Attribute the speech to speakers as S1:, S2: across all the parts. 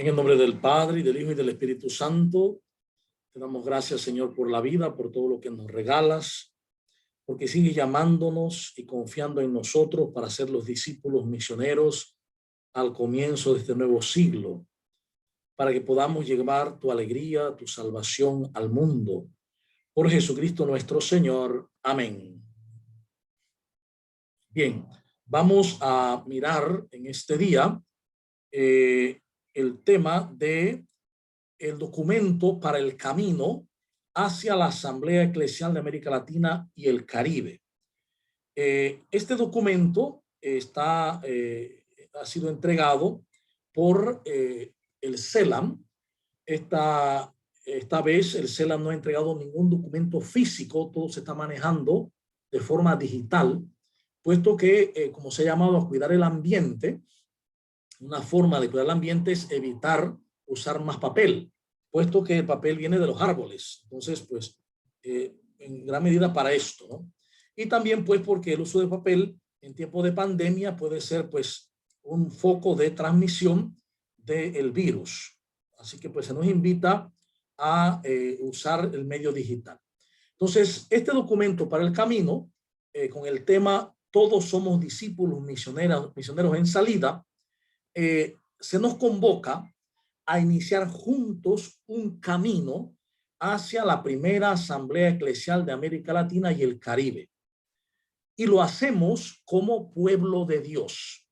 S1: En el nombre del Padre, y del Hijo, y del Espíritu Santo, te damos gracias, Señor, por la vida, por todo lo que nos regalas, porque sigues llamándonos y confiando en nosotros para ser los discípulos misioneros al comienzo de este nuevo siglo, para que podamos llevar tu alegría, tu salvación al mundo. Por Jesucristo nuestro Señor. Amén. Bien, vamos a mirar en este día el tema de el documento para el camino hacia la Asamblea Eclesial de América Latina y el Caribe. Este documento ha sido entregado por el CELAM. Esta vez el CELAM no ha entregado ningún documento físico, todo se está manejando de forma digital, puesto que, como se ha llamado a cuidar el ambiente, una forma de cuidar el ambiente es evitar usar más papel, puesto que el papel viene de los árboles. Entonces, pues, en gran medida para esto, ¿no? Y también, pues, porque el uso de papel en tiempo de pandemia puede ser, pues, un foco de transmisión del virus. Así que, pues, se nos invita a usar el medio digital. Entonces, este documento para el camino, con el tema Todos somos discípulos misioneros en salida, se nos convoca a iniciar juntos un camino hacia la primera Asamblea Eclesial de América Latina y el Caribe. Y lo hacemos como pueblo de Dios,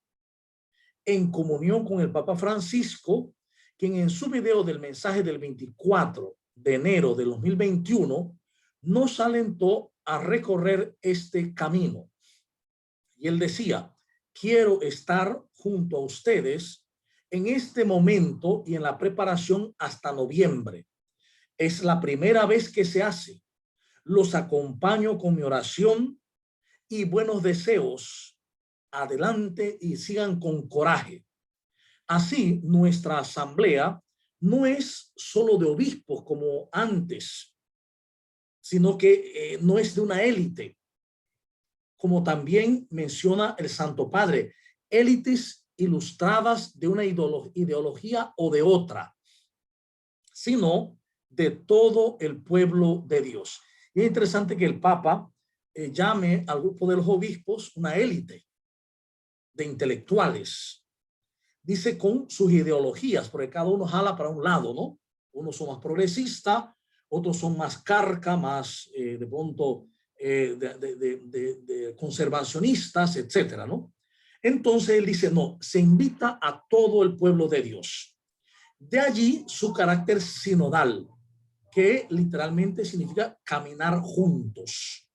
S1: en comunión con el Papa Francisco, quien en su video del mensaje del 24 de enero de 2021 nos alentó a recorrer este camino. Y él decía: quiero estar junto a ustedes en este momento y en la preparación hasta noviembre. Es la primera vez que se hace. Los acompaño con mi oración y buenos deseos. Adelante y sigan con coraje. Así, nuestra asamblea no es solo de obispos como antes, sino que no es de una élite, como también menciona el Santo Padre, élites ilustradas de una ideología o de otra, sino de todo el pueblo de Dios. Y es interesante que el Papa llame al grupo de los obispos una élite de intelectuales. Dice con sus ideologías, porque cada uno jala para un lado, ¿no? Unos son más progresistas, otros son más carca, más de pronto de conservacionistas, etcétera, ¿no? Entonces él dice, no, se invita a todo el pueblo de Dios. De allí su carácter sinodal, que literalmente significa caminar juntos,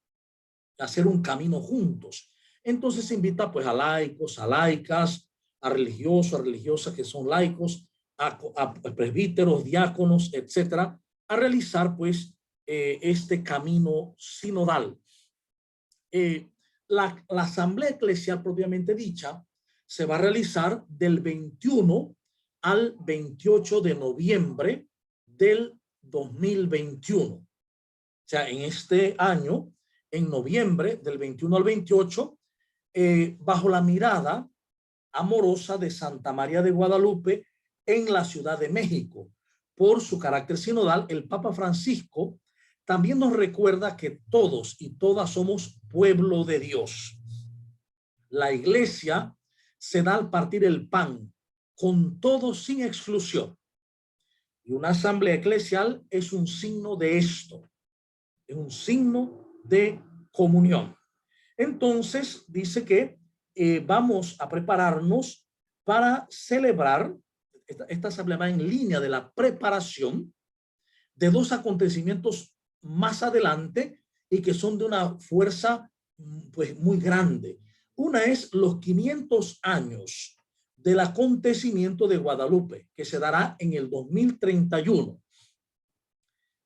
S1: hacer un camino juntos. Entonces se invita pues a laicos, a laicas, a religiosos, a religiosas que son laicos, a presbíteros, diáconos, etcétera, a realizar pues este camino sinodal. La asamblea eclesial propiamente dicha se va a realizar del 21 al 28 de noviembre del 2021. O sea, en este año, en noviembre del 21 al 28, bajo la mirada amorosa de Santa María de Guadalupe en la Ciudad de México. Por su carácter sinodal, el Papa Francisco también nos recuerda que todos y todas somos pueblo de Dios. La iglesia se da al partir el pan con todos sin exclusión. Y una asamblea eclesial es un signo de esto, es un signo de comunión. Entonces dice que vamos a prepararnos para celebrar esta asamblea va en línea de la preparación de dos acontecimientos más adelante y que son de una fuerza pues muy grande. Una es los 500 años del acontecimiento de Guadalupe, que se dará en el 2031.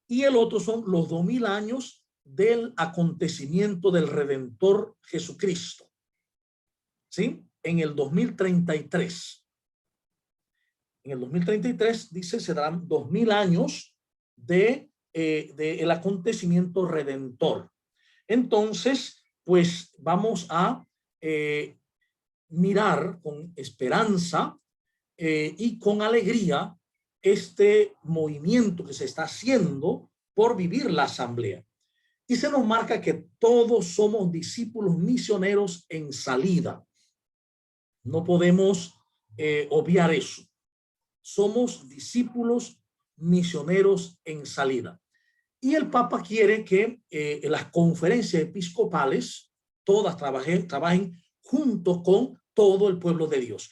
S1: Y el otro son los 2000 años del acontecimiento del Redentor Jesucristo, ¿sí? En el 2033. En el 2033, dice, se darán 2000 años de el acontecimiento redentor. Entonces, pues vamos a mirar con esperanza y con alegría este movimiento que se está haciendo por vivir la asamblea. Y se nos marca que todos somos discípulos misioneros en salida. No podemos obviar eso. Somos discípulos misioneros en salida. Y el Papa quiere que las conferencias episcopales todas trabajen junto con todo el pueblo de Dios.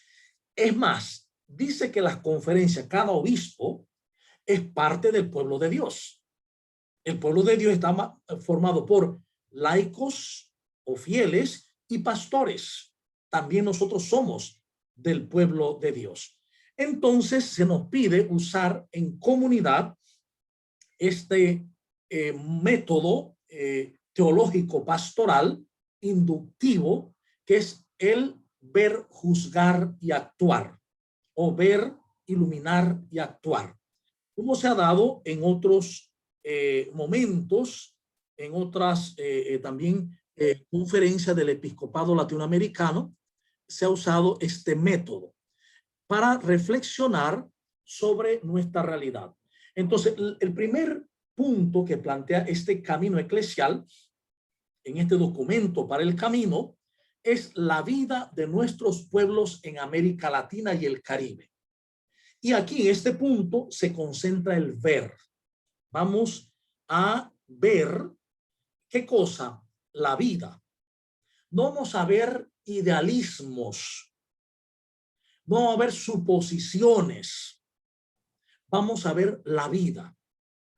S1: Es más, dice que las conferencias, cada obispo es parte del pueblo de Dios. El pueblo de Dios está formado por laicos o fieles y pastores. También nosotros somos del pueblo de Dios. Entonces se nos pide usar en comunidad este método teológico pastoral inductivo, que es el ver, juzgar y actuar, o ver, iluminar y actuar, como se ha dado en otros momentos, en otras también conferencias del episcopado latinoamericano. Se ha usado este método para reflexionar sobre nuestra realidad. Entonces, el primer punto que plantea este camino eclesial en este documento para el camino es la vida de nuestros pueblos en América Latina y el Caribe. Y aquí en este punto se concentra el ver. Vamos a ver qué cosa, la vida. No vamos a ver idealismos, no vamos a ver suposiciones, vamos a ver la vida.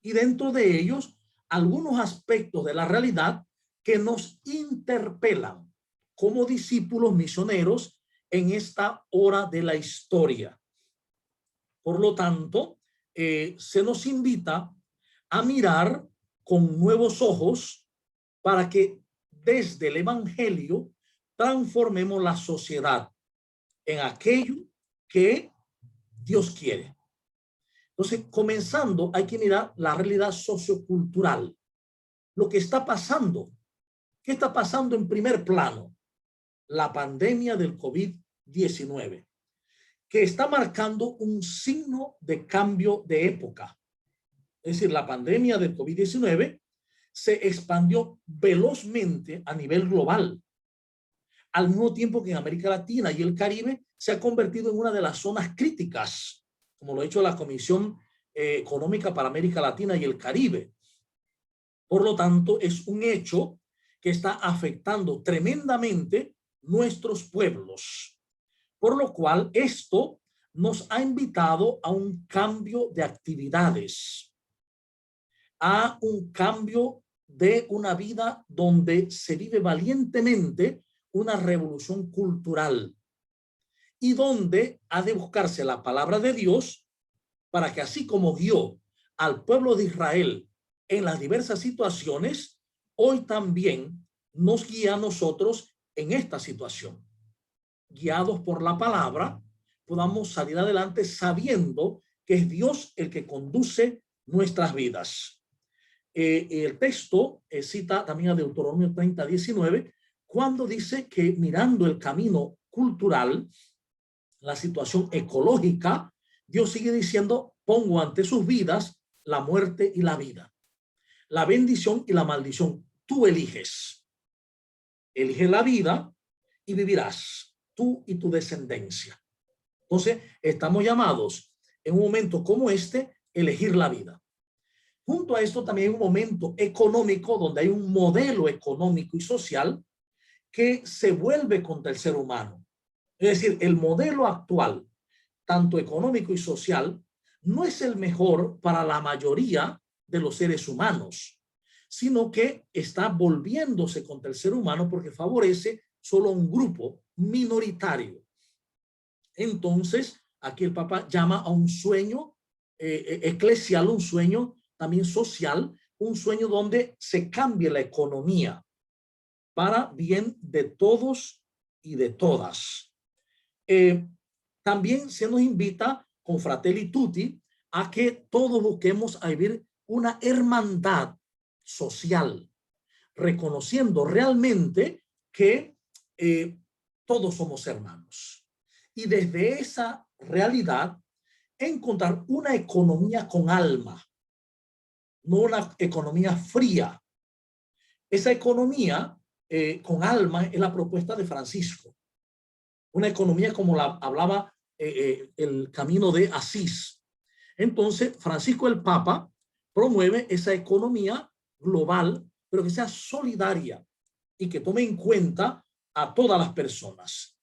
S1: Y dentro de ellos, algunos aspectos de la realidad que nos interpelan como discípulos misioneros en esta hora de la historia. Por lo tanto, se nos invita a mirar con nuevos ojos para que desde el Evangelio transformemos la sociedad en aquello que Dios quiere. Entonces, comenzando, hay que mirar la realidad sociocultural, lo que está pasando. ¿Qué está pasando en primer plano? La pandemia del COVID-19, que está marcando un signo de cambio de época. Es decir, la pandemia del COVID-19 se expandió velozmente a nivel global, al mismo tiempo que en América Latina y el Caribe se ha convertido en una de las zonas críticas, como lo ha hecho la Comisión Económica para América Latina y el Caribe. Por lo tanto, es un hecho que está afectando tremendamente nuestros pueblos, por lo cual esto nos ha invitado a un cambio de actividades, a un cambio de una vida donde se vive valientemente una revolución cultural y donde ha de buscarse la palabra de Dios para que, así como guió al pueblo de Israel en las diversas situaciones, hoy también nos guía a nosotros en esta situación. Guiados por la palabra, podamos salir adelante sabiendo que es Dios el que conduce nuestras vidas. El texto cita también a Deuteronomio 30:19, cuando dice que mirando el camino cultural, la situación ecológica, Dios sigue diciendo: pongo ante sus vidas la muerte y la vida, la bendición y la maldición. Tú eliges. Elige la vida y vivirás, tú y tu descendencia. Entonces, estamos llamados en un momento como este, elegir la vida. Junto a esto también hay un momento económico donde hay un modelo económico y social que se vuelve contra el ser humano. Es decir, el modelo actual, tanto económico y social, no es el mejor para la mayoría de los seres humanos, sino que está volviéndose contra el ser humano porque favorece solo a un grupo minoritario. Entonces, aquí el Papa llama a un sueño eclesial, un sueño también social, un sueño donde se cambie la economía para bien de todos y de todas. También se nos invita con Fratelli Tutti a que todos busquemos a vivir una hermandad social, reconociendo realmente que todos somos hermanos. Y desde esa realidad encontrar una economía con alma, no una economía fría. Esa economía con alma es la propuesta de Francisco. Una economía como la hablaba el camino de Asís. Entonces, Francisco el Papa promueve esa economía global, pero que sea solidaria y que tome en cuenta a todas las personas.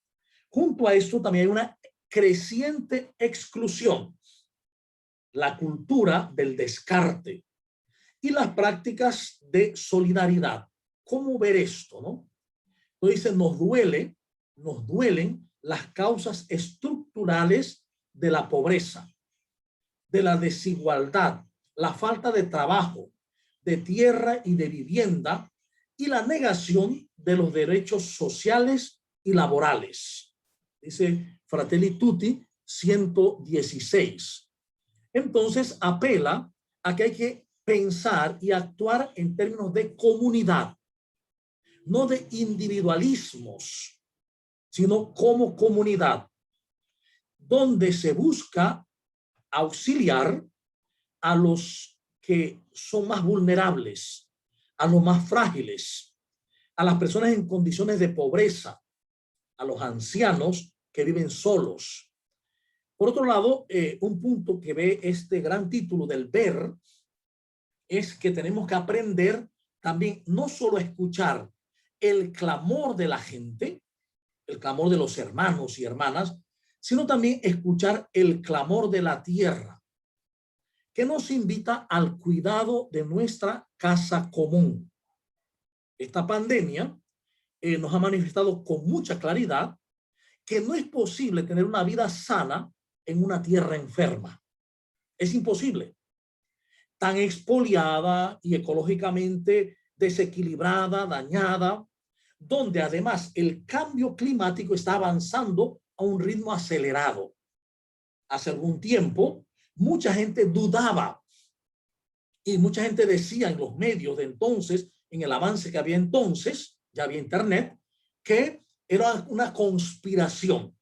S1: Junto a esto también hay una creciente exclusión, la cultura del descarte y las prácticas de solidaridad. ¿Cómo ver esto, no? Entonces nos duelen las causas estructurales de la pobreza, de la desigualdad, la falta de trabajo, de tierra y de vivienda y la negación de los derechos sociales y laborales. Dice Fratelli Tutti 116. Entonces apela a que hay que pensar y actuar en términos de comunidad, no de individualismos, sino como comunidad, donde se busca auxiliar a los que son más vulnerables, a los más frágiles, a las personas en condiciones de pobreza, a los ancianos que viven solos. Por otro lado, un punto que ve este gran título del ver es que tenemos que aprender también no solo a escuchar el clamor de la gente, el clamor de los hermanos y hermanas, sino también escuchar el clamor de la tierra, que nos invita al cuidado de nuestra casa común. Esta pandemia nos ha manifestado con mucha claridad que no es posible tener una vida sana en una tierra enferma. Es imposible. Tan expoliada y ecológicamente desequilibrada, dañada, donde además el cambio climático está avanzando a un ritmo acelerado. Hace algún tiempo, mucha gente dudaba y mucha gente decía en los medios de entonces, en el avance que había entonces, ya había internet, que era una conspiración,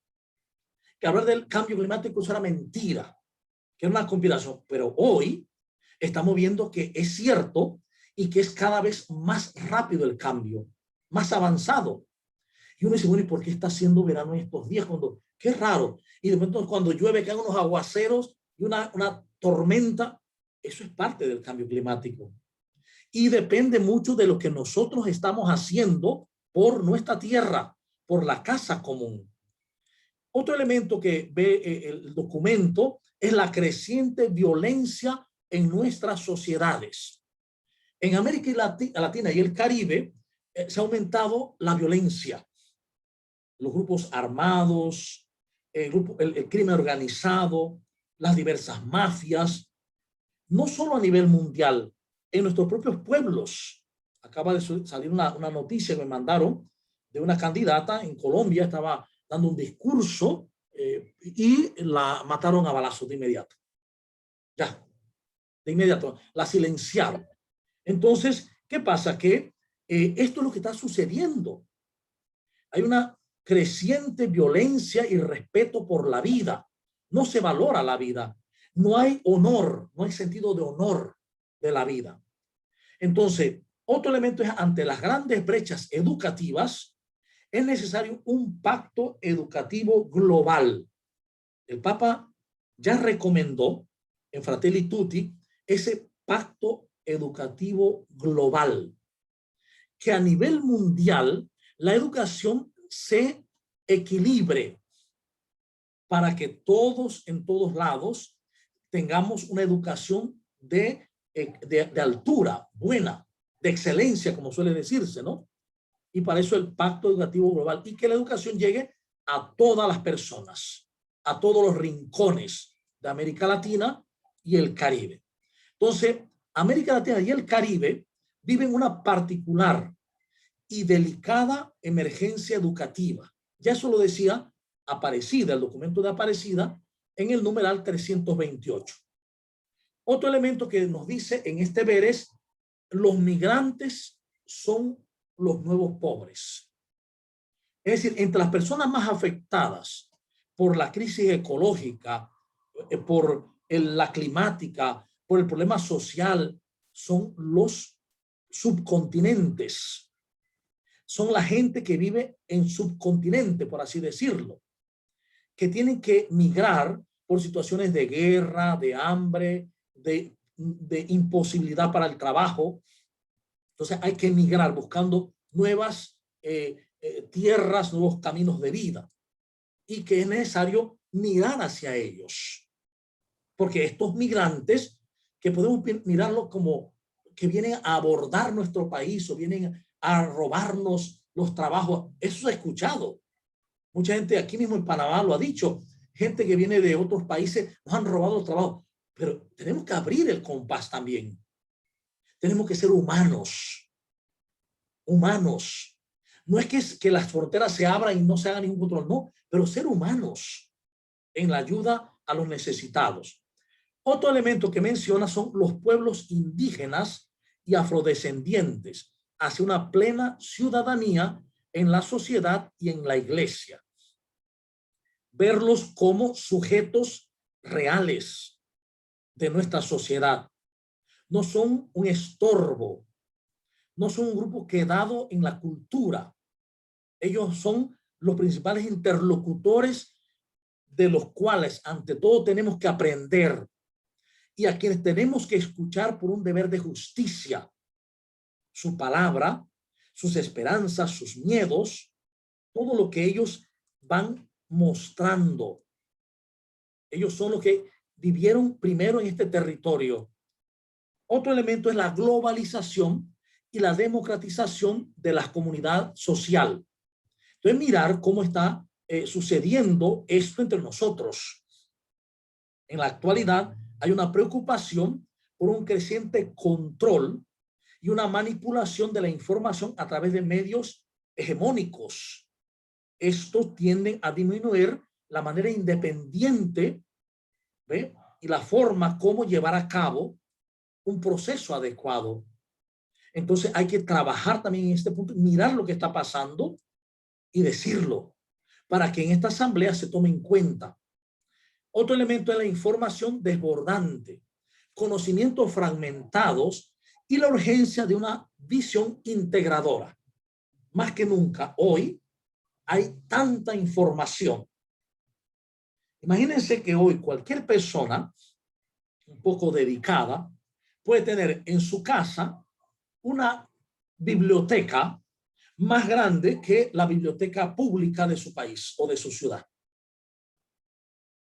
S1: que hablar del cambio climático era mentira, que era una conspiración. Pero hoy estamos viendo que es cierto y que es cada vez más rápido el cambio, más avanzado. Y uno dice, bueno, ¿y por qué está haciendo verano en estos días? Qué raro. Y de pronto cuando llueve caen unos aguaceros y una tormenta. Eso es parte del cambio climático. Y depende mucho de lo que nosotros estamos haciendo por nuestra tierra, por la casa común. Otro elemento que ve el documento es la creciente violencia en nuestras sociedades. En América Latina y el Caribe se ha aumentado la violencia. Los grupos armados, el crimen organizado, las diversas mafias, no solo a nivel mundial, en nuestros propios pueblos. Acaba de salir una noticia que me mandaron de una candidata en Colombia, estaba dando un discurso y la mataron a balazos de inmediato. Ya, de inmediato, la silenciaron. Entonces, ¿qué pasa? Que esto es lo que está sucediendo. Hay una creciente violencia y respeto por la vida. No se valora la vida. No hay honor, no hay sentido de honor de la vida. Entonces, otro elemento es, ante las grandes brechas educativas, es necesario un pacto educativo global. El Papa ya recomendó en Fratelli Tutti ese pacto educativo global, que a nivel mundial la educación se equilibre para que todos en todos lados tengamos una educación de altura, buena, de excelencia, como suele decirse, ¿no? Y para eso el pacto educativo global, y que la educación llegue a todas las personas, a todos los rincones de América Latina y el Caribe. Entonces, América Latina y el Caribe viven una particular y delicada emergencia educativa. Ya eso lo decía Aparecida, el documento de Aparecida, en el numeral 328. Otro elemento que nos dice en este ver es: los migrantes son los nuevos pobres. Es decir, entre las personas más afectadas por la crisis ecológica la climática, por el problema social, son los subcontinentes. Son la gente que vive en subcontinente, por así decirlo, que tienen que migrar por situaciones de guerra, de hambre, de imposibilidad para el trabajo. Entonces hay que migrar buscando nuevas tierras, nuevos caminos de vida, y que es necesario mirar hacia ellos, porque estos migrantes, que podemos mirarlos como que vienen a abordar nuestro país o vienen a robarnos los trabajos, eso se ha escuchado. Mucha gente aquí mismo en Panamá lo ha dicho, gente que viene de otros países nos han robado los trabajos, pero tenemos que abrir el compás también. Tenemos que ser humanos. Humanos. No es que las fronteras se abran y no se haga ningún control, no, pero ser humanos en la ayuda a los necesitados. Otro elemento que menciona son los pueblos indígenas y afrodescendientes hacia una plena ciudadanía en la sociedad y en la iglesia. Verlos como sujetos reales de nuestra sociedad. No son un estorbo, no son un grupo quedado en la cultura. Ellos son los principales interlocutores de los cuales ante todo tenemos que aprender y a quienes tenemos que escuchar por un deber de justicia. Su palabra, sus esperanzas, sus miedos, todo lo que ellos van mostrando. Ellos son los que vivieron primero en este territorio. Otro elemento es la globalización y la democratización de la comunidad social. Entonces, mirar cómo está sucediendo esto entre nosotros. En la actualidad hay una preocupación por un creciente control y una manipulación de la información a través de medios hegemónicos. Estos tienden a disminuir la manera independiente, ¿ve?, y la forma como llevar a cabo un proceso adecuado. Entonces hay que trabajar también en este punto, mirar lo que está pasando y decirlo para que en esta asamblea se tome en cuenta. Otro elemento es la información desbordante, conocimientos fragmentados y la urgencia de una visión integradora. Más que nunca hoy hay tanta información. Imagínense que hoy cualquier persona un poco dedicada puede tener en su casa una biblioteca más grande que la biblioteca pública de su país o de su ciudad.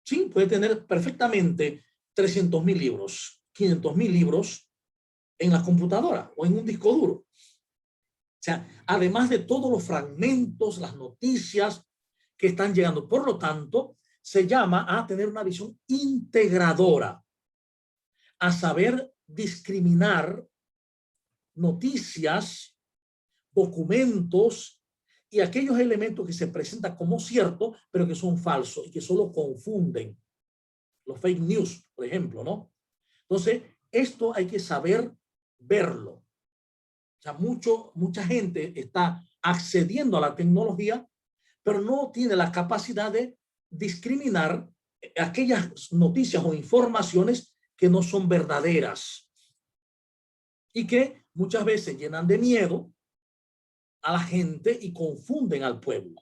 S1: Sí, puede tener perfectamente 300,000 libros, 500,000 libros en la computadora o en un disco duro. O sea, además de todos los fragmentos, las noticias que están llegando. Por lo tanto, se llama a tener una visión integradora, a saber discriminar noticias, documentos y aquellos elementos que se presentan como ciertos, pero que son falsos y que solo confunden. Los fake news, por ejemplo, ¿no? Entonces, esto hay que saber verlo. O sea, mucha gente está accediendo a la tecnología, pero no tiene la capacidad de discriminar aquellas noticias o informaciones que no son verdaderas y que muchas veces llenan de miedo a la gente y confunden al pueblo.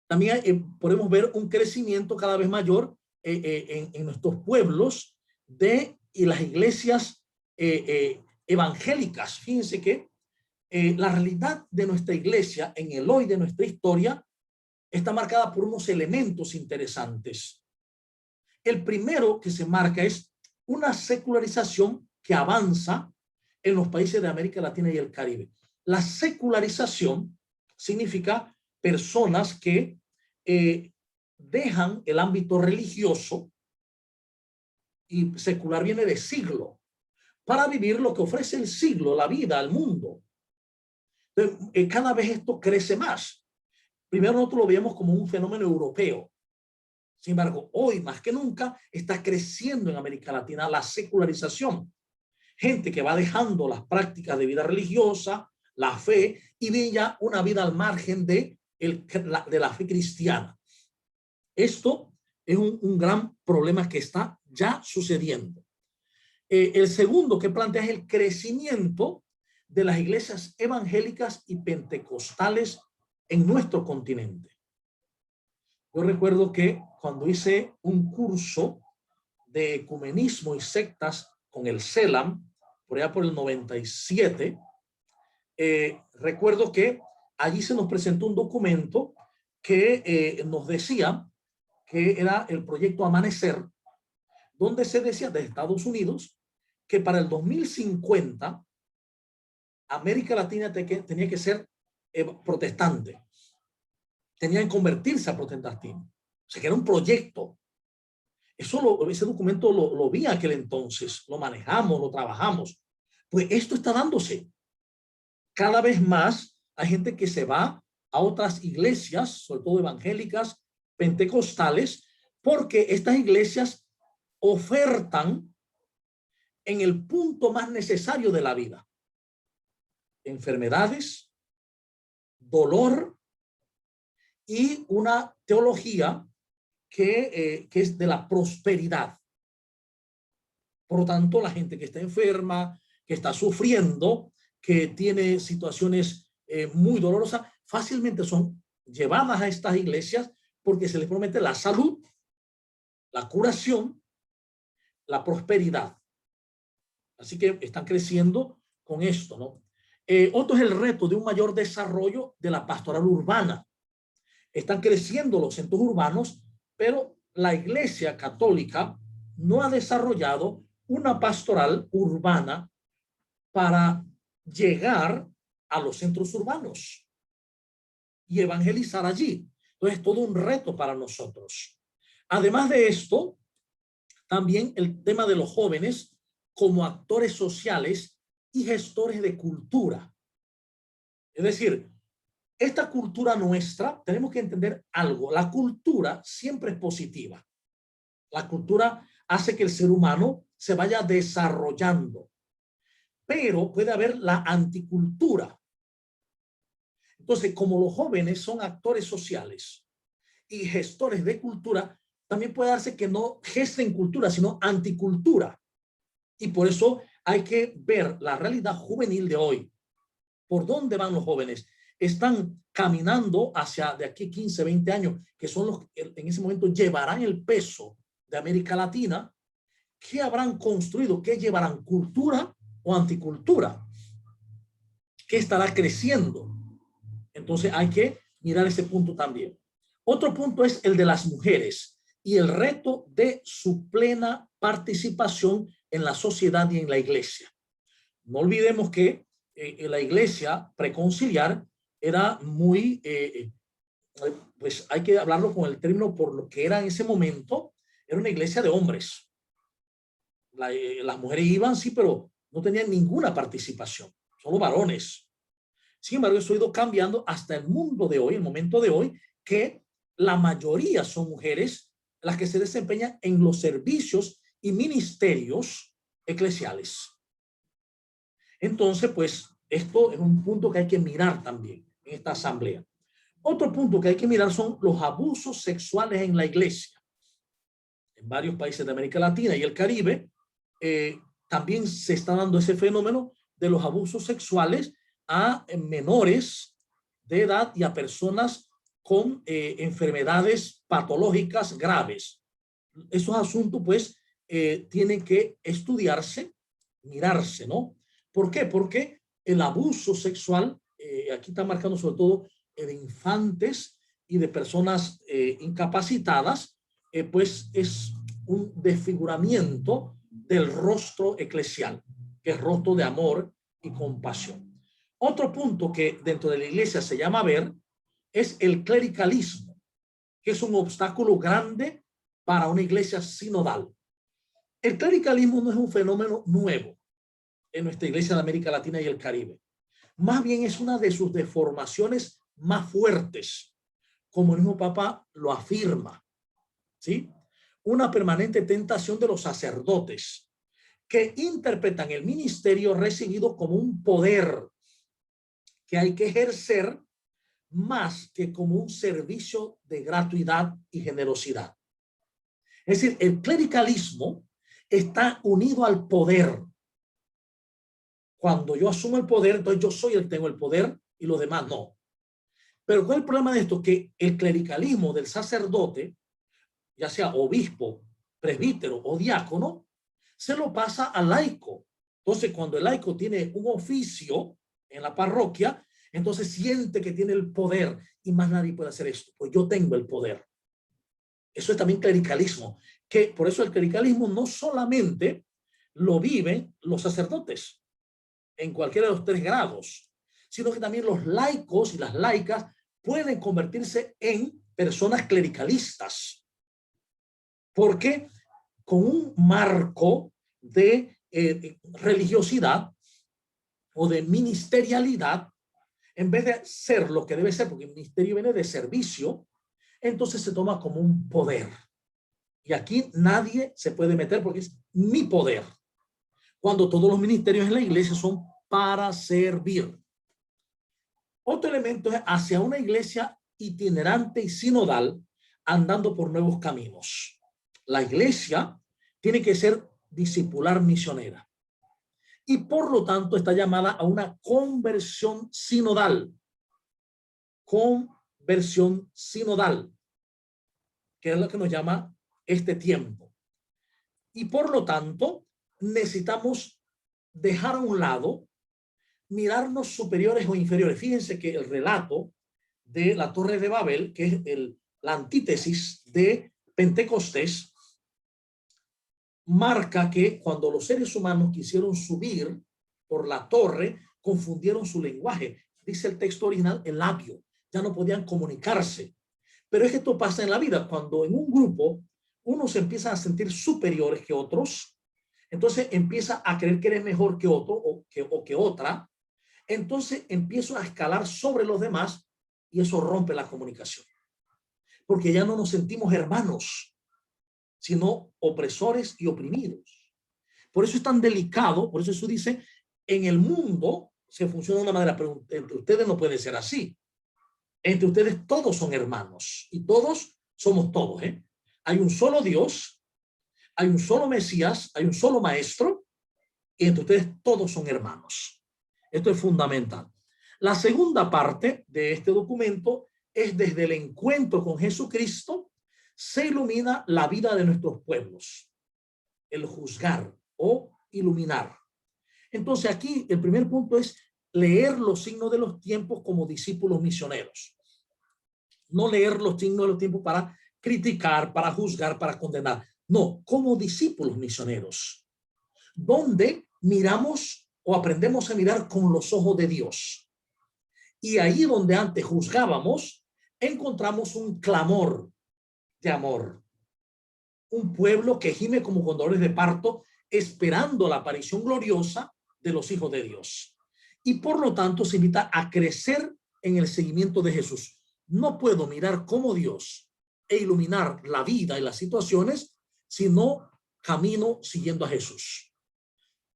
S1: También podemos ver un crecimiento cada vez mayor en nuestros pueblos y las iglesias evangélicas. Fíjense que la realidad de nuestra iglesia en el hoy de nuestra historia está marcada por unos elementos interesantes. El primero que se marca es una secularización que avanza en los países de América Latina y el Caribe. La secularización significa personas que dejan el ámbito religioso, y secular viene de siglo, para vivir lo que ofrece el siglo, la vida, el mundo. Entonces, cada vez esto crece más. Primero nosotros lo veíamos como un fenómeno europeo. Sin embargo, hoy más que nunca está creciendo en América Latina la secularización. Gente que va dejando las prácticas de vida religiosa, la fe, y vive ya una vida al margen de la fe cristiana. Esto es un gran problema que está ya sucediendo. El segundo que plantea es el crecimiento de las iglesias evangélicas y pentecostales en nuestro continente. Yo recuerdo que cuando hice un curso de ecumenismo y sectas con el CELAM, por allá por el 97, recuerdo que allí se nos presentó un documento que nos decía que era el proyecto Amanecer, donde se decía de Estados Unidos que para el 2050 América Latina tenía que ser protestante, tenían que convertirse a protestantismo. O sea, que era un proyecto. Ese documento lo vi en aquel entonces, lo manejamos, lo trabajamos. Pues esto está dándose. Cada vez más hay gente que se va a otras iglesias, sobre todo evangélicas, pentecostales, porque estas iglesias ofertan en el punto más necesario de la vida: enfermedades, dolor y una teología que es de la prosperidad. Por lo tanto, la gente que está enferma, que está sufriendo, que tiene situaciones muy dolorosas, fácilmente son llevadas a estas iglesias porque se les promete la salud, la curación, la prosperidad. Así que están creciendo con esto, ¿no? Otro es el reto de un mayor desarrollo de la pastoral urbana. Están creciendo los centros urbanos, pero la Iglesia Católica no ha desarrollado una pastoral urbana para llegar a los centros urbanos y evangelizar allí. Entonces, todo un reto para nosotros. Además de esto, también el tema de los jóvenes como actores sociales y gestores de cultura. Es decir, esta cultura nuestra, tenemos que entender algo. La cultura siempre es positiva. La cultura hace que el ser humano se vaya desarrollando, pero puede haber la anticultura. Entonces, como los jóvenes son actores sociales y gestores de cultura, también puede darse que no gesten cultura, sino anticultura. Y por eso hay que ver la realidad juvenil de hoy. ¿Por dónde van los jóvenes? Están caminando hacia de aquí 15, 20 años, que son los que en ese momento llevarán el peso de América Latina. ¿Qué habrán construido? ¿Qué llevarán? ¿Cultura o anticultura? ¿Qué estará creciendo? Entonces hay que mirar ese punto también. Otro punto es el de las mujeres y el reto de su plena participación en la sociedad y en la iglesia. No olvidemos que la iglesia preconciliar era muy, pues hay que hablarlo con el término por lo que era en ese momento, era una iglesia de hombres. Las mujeres iban, sí, pero no tenían ninguna participación, solo varones. Sin embargo, eso ha ido cambiando hasta el mundo de hoy, el momento de hoy, que la mayoría son mujeres las que se desempeñan en los servicios y ministerios eclesiales. Entonces, pues, esto es un punto que hay que mirar también en esta asamblea. Otro punto que hay que mirar son los abusos sexuales en la iglesia. En varios países de América Latina y el Caribe, también se está dando ese fenómeno de los abusos sexuales a menores de edad y a personas con enfermedades patológicas graves. Esos asuntos, pues, tienen que estudiarse, mirarse, ¿no? ¿Por qué? Porque el abuso sexual, aquí está marcando sobre todo de infantes y de personas incapacitadas, pues es un desfiguramiento del rostro eclesial, que es rostro de amor y compasión. Otro punto que dentro de la iglesia se llama ver es el clericalismo, que es un obstáculo grande para una iglesia sinodal. El clericalismo no es un fenómeno nuevo en nuestra iglesia de América Latina y el Caribe. Más bien es una de sus deformaciones más fuertes, como el mismo Papa lo afirma, ¿sí? Una permanente tentación de los sacerdotes que interpretan el ministerio recibido como un poder que hay que ejercer más que como un servicio de gratuidad y generosidad. Es decir, el clericalismo está unido al poder. Cuando yo asumo el poder, entonces yo soy el que tengo el poder y los demás no. Pero ¿cuál es el problema de esto? Que el clericalismo del sacerdote, ya sea obispo, presbítero o diácono, se lo pasa al laico. Entonces, cuando el laico tiene un oficio en la parroquia, entonces siente que tiene el poder y más nadie puede hacer esto, pues yo tengo el poder. Eso es también clericalismo, que por eso el clericalismo no solamente lo viven los sacerdotes en cualquiera de los 3 grados, sino que también los laicos y las laicas pueden convertirse en personas clericalistas, porque con un marco de religiosidad o de ministerialidad, en vez de ser lo que debe ser, porque el ministerio viene de servicio, entonces se toma como un poder. Y aquí nadie se puede meter porque es mi poder. Cuando todos los ministerios en la iglesia son para servir. Otro elemento es hacia una iglesia itinerante y sinodal, andando por nuevos caminos. La iglesia tiene que ser discipular misionera y por lo tanto está llamada a una conversión sinodal. Conversión sinodal, que es lo que nos llama este tiempo. Y por lo tanto necesitamos dejar a un lado mirarnos superiores o inferiores. Fíjense que el relato de la Torre de Babel, que es la antítesis de Pentecostés, marca que cuando los seres humanos quisieron subir por la torre, confundieron su lenguaje. Dice el texto original, el labio. Ya no podían comunicarse. Pero es que esto pasa en la vida. Cuando en un grupo unos se empiezan a sentir superiores que otros, entonces empieza a creer que eres mejor que otro o que otra, entonces empiezo a escalar sobre los demás y eso rompe la comunicación. Porque ya no nos sentimos hermanos, sino opresores y oprimidos. Por eso es tan delicado, por eso dice, en el mundo se funciona de una manera, pero entre ustedes no puede ser así. Entre ustedes todos son hermanos y todos somos todos. Hay un solo Dios, hay un solo Mesías, hay un solo Maestro y entre ustedes todos son hermanos. Esto es fundamental. La segunda parte de este documento es desde el encuentro con Jesucristo se ilumina la vida de nuestros pueblos. El juzgar o iluminar. Entonces aquí el primer punto es leer los signos de los tiempos como discípulos misioneros. No leer los signos de los tiempos para criticar, para juzgar, para condenar. No, como discípulos misioneros, donde miramos o aprendemos a mirar con los ojos de Dios. Y ahí donde antes juzgábamos, encontramos un clamor de amor. Un pueblo que gime como con dolores de parto, esperando la aparición gloriosa de los hijos de Dios. Y por lo tanto se invita a crecer en el seguimiento de Jesús. No puedo mirar como Dios e iluminar la vida y las situaciones si no camino siguiendo a Jesús.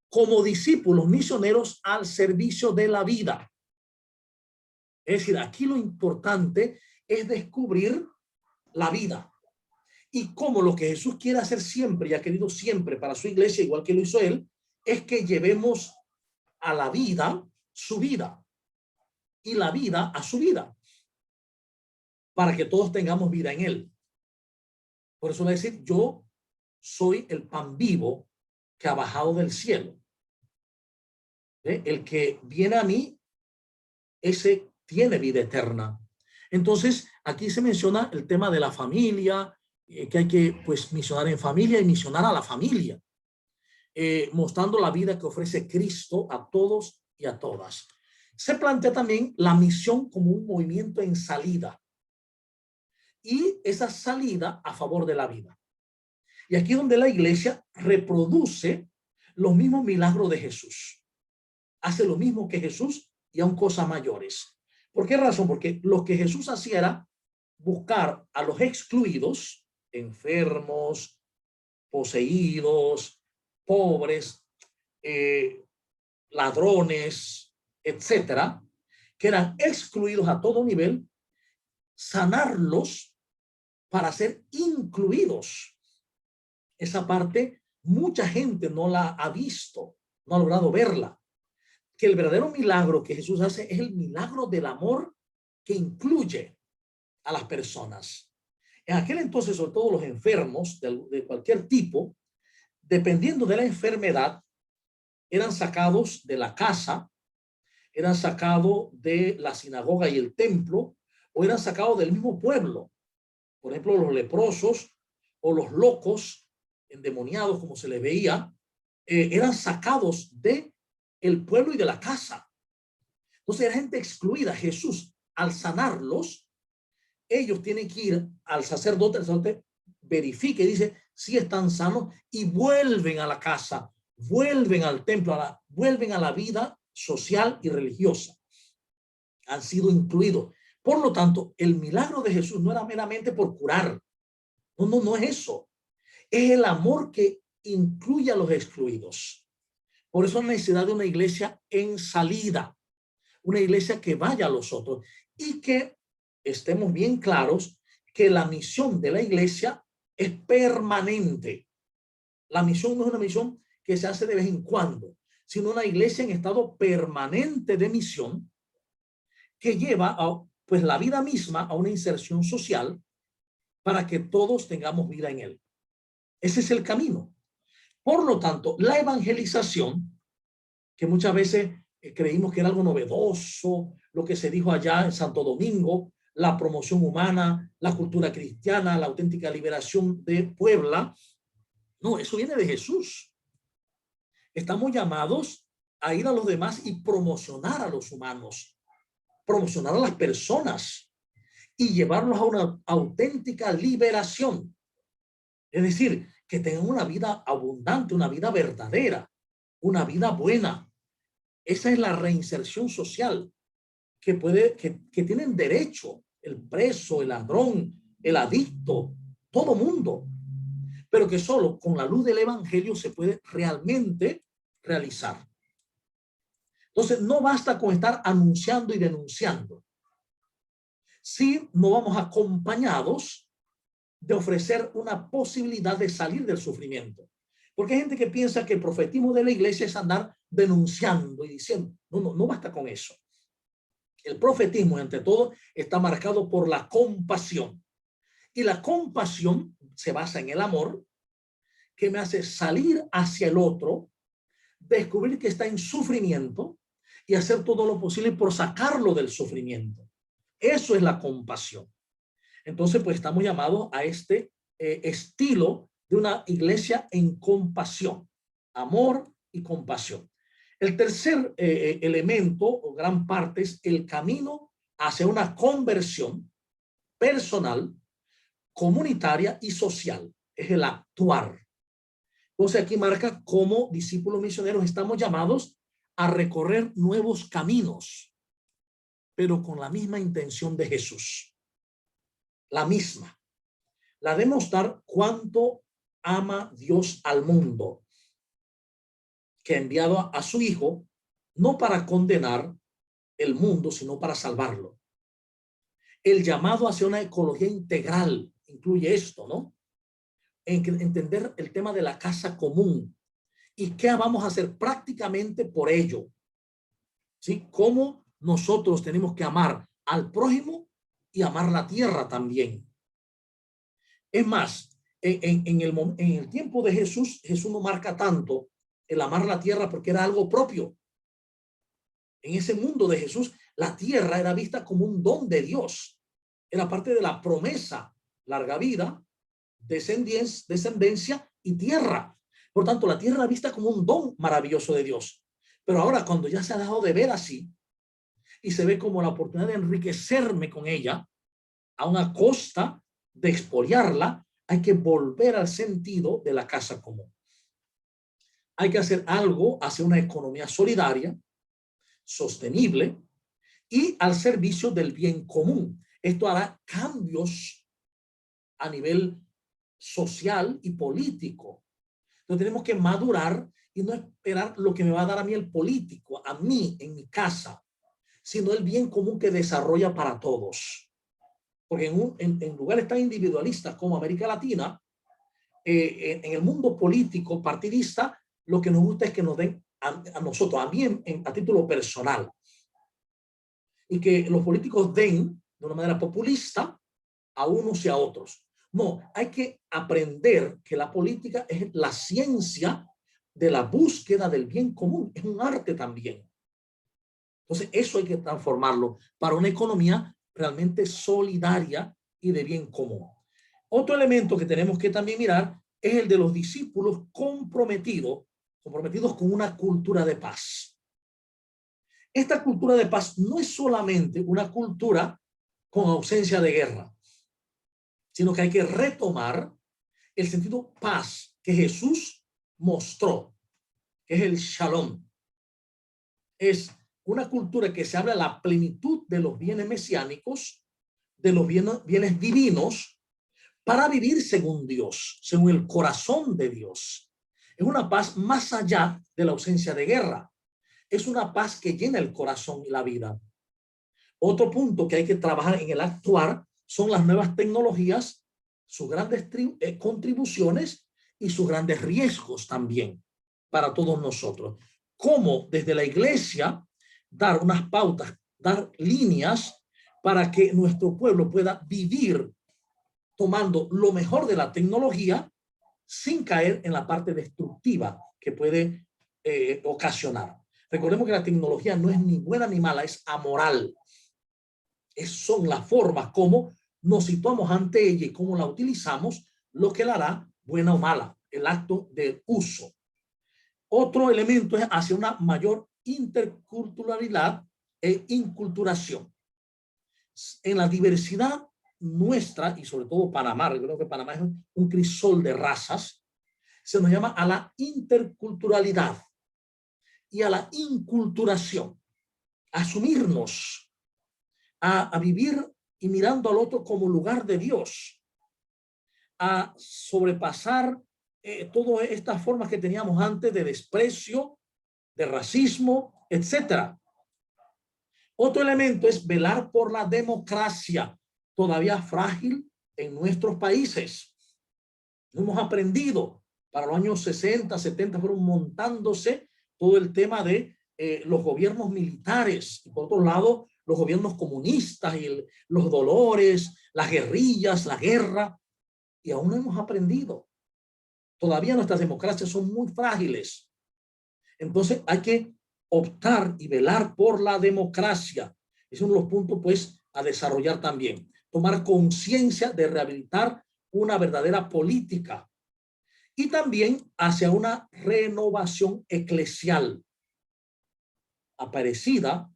S1: Como discípulos misioneros al servicio de la vida. Es decir, aquí lo importante es descubrir la vida. Y como lo que Jesús quiere hacer siempre y ha querido siempre para su iglesia, igual que lo hizo él, es que llevemos a la vida su vida y la vida a su vida para que todos tengamos vida en él. Por eso va a decir, yo soy el pan vivo que ha bajado del cielo. El que viene a mí, ese tiene vida eterna. Entonces, aquí se menciona el tema de la familia, que hay que pues misionar en familia y misionar a la familia, mostrando la vida que ofrece Cristo a todos y a todas. Se plantea también la misión como un movimiento en salida y esa salida a favor de la vida. Y aquí donde la iglesia reproduce los mismos milagros de Jesús. Hace lo mismo que Jesús y aún cosas mayores. ¿Por qué razón? Porque lo que Jesús hacía era buscar a los excluidos, enfermos, poseídos, pobres, ladrones, etcétera, que eran excluidos a todo nivel, sanarlos para ser incluidos Esa parte mucha gente no la ha visto, no ha logrado verla. Que el verdadero milagro que Jesús hace es el milagro del amor que incluye a las personas. En aquel entonces, sobre todo los enfermos de cualquier tipo, dependiendo de la enfermedad, eran sacados de la casa, eran sacados de la sinagoga y el templo, o eran sacados del mismo pueblo. Por ejemplo, los leprosos o los locos, endemoniados, como se les veía, eran sacados de el pueblo y de la casa. Entonces era gente excluida. Jesús, al sanarlos, ellos tienen que ir al sacerdote, el sacerdote verifica y dice si están sanos y vuelven a la casa, vuelven al templo, vuelven a la vida social y religiosa. Han sido incluidos. Por lo tanto, el milagro de Jesús no era meramente por curar. No es eso. Es el amor que incluye a los excluidos. Por eso la necesidad de una iglesia en salida, una iglesia que vaya a los otros y que estemos bien claros que la misión de la iglesia es permanente. La misión no es una misión que se hace de vez en cuando, sino una iglesia en estado permanente de misión que lleva a, pues, la vida misma a una inserción social para que todos tengamos vida en él. Ese es el camino. Por lo tanto, la evangelización, que muchas veces creímos que era algo novedoso, lo que se dijo allá en Santo Domingo, la promoción humana, la cultura cristiana, la auténtica liberación de Puebla. No, eso viene de Jesús. Estamos llamados a ir a los demás y promocionar a los humanos, promocionar a las personas y llevarlos a una auténtica liberación. Es decir, que tengan una vida abundante, una vida verdadera, una vida buena. Esa es la reinserción social que tienen derecho el preso, el ladrón, el adicto, todo mundo, pero que solo con la luz del evangelio se puede realmente realizar. Entonces, no basta con estar anunciando y denunciando. Si no vamos acompañados de ofrecer una posibilidad de salir del sufrimiento. Porque hay gente que piensa que el profetismo de la iglesia es andar denunciando y diciendo, no basta con eso. El profetismo, entre todo, está marcado por la compasión. Y la compasión se basa en el amor, que me hace salir hacia el otro, descubrir que está en sufrimiento y hacer todo lo posible por sacarlo del sufrimiento. Eso es la compasión. Entonces, pues estamos llamados a este estilo de una iglesia en compasión, amor y compasión. El tercer elemento o gran parte es el camino hacia una conversión personal, comunitaria y social. Es el actuar. Entonces aquí marca cómo discípulos misioneros estamos llamados a recorrer nuevos caminos, pero con la misma intención de Jesús. La misma. La de mostrar cuánto ama Dios al mundo, que ha enviado a su Hijo no para condenar el mundo, sino para salvarlo. El llamado hacia una ecología integral incluye esto, ¿no? Entender el tema de la casa común y qué vamos a hacer prácticamente por ello. ¿Sí? Cómo nosotros tenemos que amar al prójimo y amar la tierra también. Es más, en el tiempo de Jesús, Jesús no marca tanto el amar la tierra porque era algo propio. En ese mundo de Jesús, la tierra era vista como un don de Dios. Era parte de la promesa, larga vida, descendencia y tierra. Por tanto, la tierra era vista como un don maravilloso de Dios. Pero ahora, cuando ya se ha dejado de ver así y se ve como la oportunidad de enriquecerme con ella a una costa de expoliarla, hay que volver al sentido de la casa común. Hay que hacer algo hacia una economía solidaria, sostenible y al servicio del bien común. Esto hará cambios a nivel social y político. Entonces tenemos que madurar y no esperar lo que me va a dar a mí el político, a mí en mi casa, sino el bien común que desarrolla para todos. Porque en lugares tan individualistas como América Latina, en el mundo político partidista, lo que nos gusta es que nos den a nosotros, a mí a título personal, y que los políticos den de una manera populista a unos y a otros. No, hay que aprender que la política es la ciencia de la búsqueda del bien común, es un arte también. Entonces, eso hay que transformarlo para una economía realmente solidaria y de bien común. Otro elemento que tenemos que también mirar es el de los discípulos comprometidos con una cultura de paz. Esta cultura de paz no es solamente una cultura con ausencia de guerra, sino que hay que retomar el sentido paz que Jesús mostró, que es el shalom. Es una cultura que se habla de la plenitud de los bienes mesiánicos, de los bienes divinos, para vivir según Dios, según el corazón de Dios. Es una paz más allá de la ausencia de guerra. Es una paz que llena el corazón y la vida. Otro punto que hay que trabajar en el actuar son las nuevas tecnologías, sus grandes contribuciones y sus grandes riesgos también para todos nosotros. Cómo desde la iglesia dar unas pautas, dar líneas para que nuestro pueblo pueda vivir tomando lo mejor de la tecnología sin caer en la parte destructiva que puede ocasionar. Recordemos que la tecnología no es ni buena ni mala, es amoral. Son las formas como nos situamos ante ella y cómo la utilizamos lo que la hará buena o mala, el acto de uso. Otro elemento es hacia una mayor interculturalidad e inculturación. En la diversidad nuestra, y sobre todo Panamá, yo creo que Panamá es un crisol de razas, se nos llama a la interculturalidad y a la inculturación, a asumirnos, a vivir y mirando al otro como lugar de Dios, a sobrepasar todas estas formas que teníamos antes de desprecio, de racismo, etcétera. Otro elemento es velar por la democracia, todavía frágil en nuestros países. No hemos aprendido. Para los años 60, 70 fueron montándose todo el tema de los gobiernos militares y por otro lado los gobiernos comunistas y los dolores, las guerrillas, la guerra, y aún no hemos aprendido. Todavía nuestras democracias son muy frágiles. Entonces hay que optar y velar por la democracia. Es uno de los puntos pues a desarrollar también. Tomar conciencia de rehabilitar una verdadera política y también hacia una renovación eclesial. Aparecida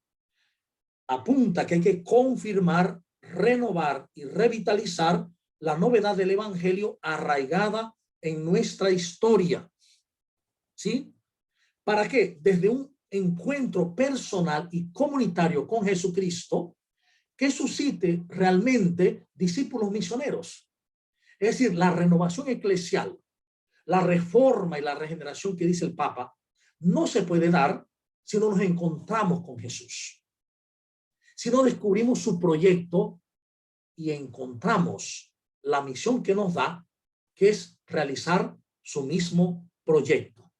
S1: apunta que hay que confirmar, renovar y revitalizar la novedad del evangelio arraigada en nuestra historia. ¿Sí? ¿Para qué? Desde un encuentro personal y comunitario con Jesucristo que suscite realmente discípulos misioneros. Es decir, la renovación eclesial, la reforma y la regeneración que dice el Papa, no se puede dar si no nos encontramos con Jesús. Si no descubrimos su proyecto y encontramos la misión que nos da, que es realizar su mismo proyecto.